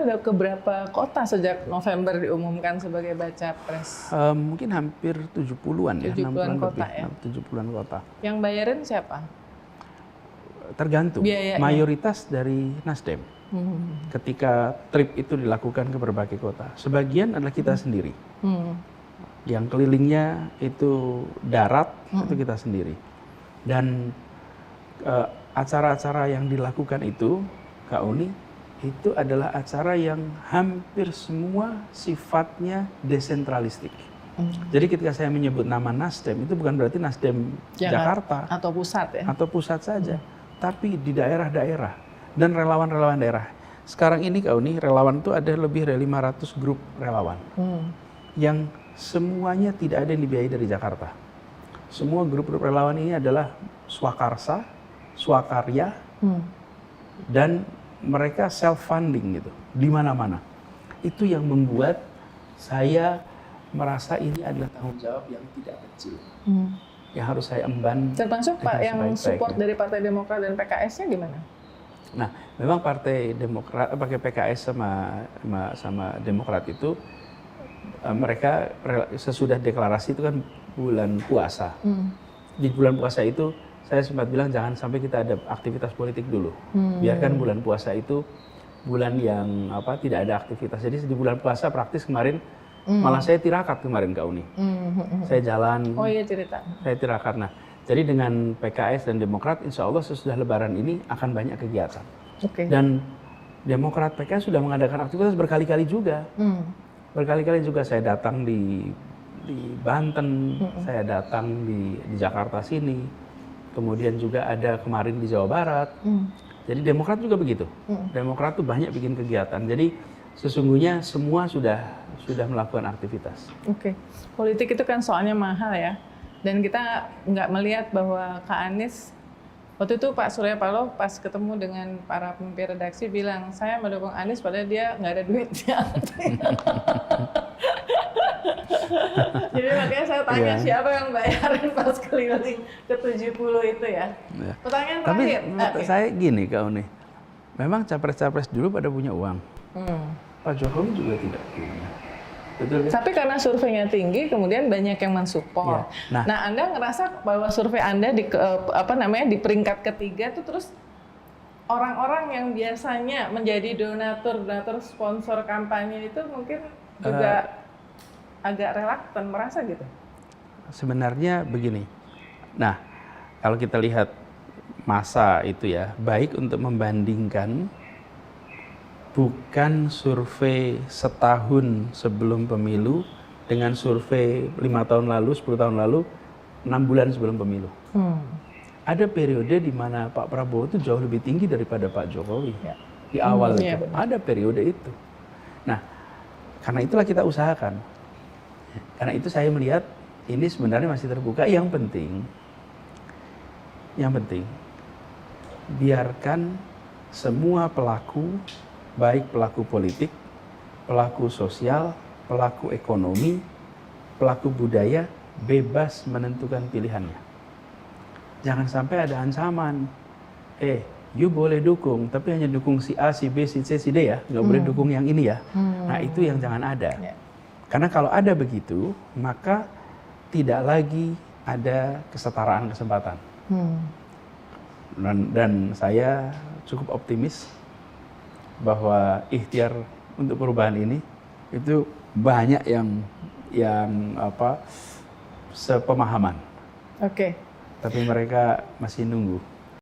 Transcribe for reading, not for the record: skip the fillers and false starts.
udah ke berapa kota sejak November diumumkan sebagai baca pres? Mungkin hampir 70-an ya, 70-an 60-an kota lebih, ya? 70-an kota. Yang bayarin siapa? Tergantung, Biayanya? mayoritas dari Nasdem. Ketika trip itu dilakukan ke berbagai kota, sebagian adalah kita sendiri. Yang kelilingnya itu darat, itu kita sendiri. Dan acara-acara yang dilakukan itu, Kak Uni, itu adalah acara yang hampir semua sifatnya desentralistik. Jadi ketika saya menyebut nama Nasdem, itu bukan berarti Nasdem Jakarta atau pusat ya? Atau pusat saja, tapi di daerah-daerah dan relawan-relawan daerah. Sekarang ini Kak Uni, relawan itu ada lebih dari 500 grup relawan yang semuanya tidak ada yang dibiayai dari Jakarta. Semua grup-grup relawan ini adalah swakarsa, swakarya, dan mereka self-funding gitu, di mana-mana. Itu yang membuat saya merasa ini adalah tanggung jawab yang tidak kecil. Yang harus saya emban. Termasuk Pak yang support dari Partai Demokrat dan PKS-nya gimana? Nah, memang Partai Demokrat, pakai PKS sama Demokrat itu, mereka sesudah deklarasi itu kan bulan puasa. Di bulan puasa itu saya sempat bilang jangan sampai kita ada aktivitas politik dulu. Biarkan bulan puasa itu bulan yang tidak ada aktivitas. Jadi di bulan puasa praktis kemarin malah saya tirakat kemarin Kak Uni. Saya jalan. Oh iya, cerita. Saya tirakat. Nah, jadi dengan PKS dan Demokrat, insya Allah sesudah Lebaran ini akan banyak kegiatan. Dan Demokrat PKS sudah mengadakan aktivitas berkali-kali juga. Berkali-kali juga saya datang di Banten, saya datang di Jakarta sini, kemudian juga ada kemarin di Jawa Barat. Jadi Demokrat juga begitu. Demokrat tuh banyak bikin kegiatan. Jadi sesungguhnya semua sudah melakukan aktivitas. Politik itu kan soalnya mahal ya. Dan kita nggak melihat bahwa Kak Anies, waktu itu Pak Surya Paloh pas ketemu dengan para pemimpin redaksi bilang, saya mendukung Anies padahal dia nggak ada duitnya. Jadi makanya saya tanya siapa yang bayarin pas keliling ke 70 itu ya. Pertanyaan terakhir. Tapi saya gini Kak Uni, memang capres-capres dulu pada punya uang. Pak Jokowi juga tidak punya. Betul, kan? Tapi karena surveinya tinggi, kemudian banyak yang mensupport. Nah, Anda ngerasa bahwa survei Anda di di peringkat ketiga itu terus orang-orang yang biasanya menjadi donatur sponsor kampanye itu mungkin juga agak reluctan merasa gitu? Sebenarnya begini. Nah, kalau kita lihat masa itu ya, baik untuk membandingkan bukan survei setahun sebelum pemilu dengan survei 5 tahun lalu, 10 tahun lalu, 6 bulan sebelum pemilu. Ada periode di mana Pak Prabowo itu jauh lebih tinggi daripada Pak Jokowi. Di awal itu. Ada periode itu. Nah, karena itulah kita usahakan. Karena itu saya melihat ini sebenarnya masih terbuka. Yang penting, biarkan semua pelaku, baik pelaku politik, pelaku sosial, pelaku ekonomi, pelaku budaya, bebas menentukan pilihannya. Jangan sampai ada ancaman, you boleh dukung, tapi hanya dukung si A, si B, si C, si D ya, nggak boleh dukung yang ini ya. Nah itu yang jangan ada. Karena kalau ada begitu, maka tidak lagi ada kesetaraan kesempatan. Dan saya cukup optimis bahwa ikhtiar untuk perubahan ini itu banyak yang sepemahaman. Tapi mereka masih nunggu.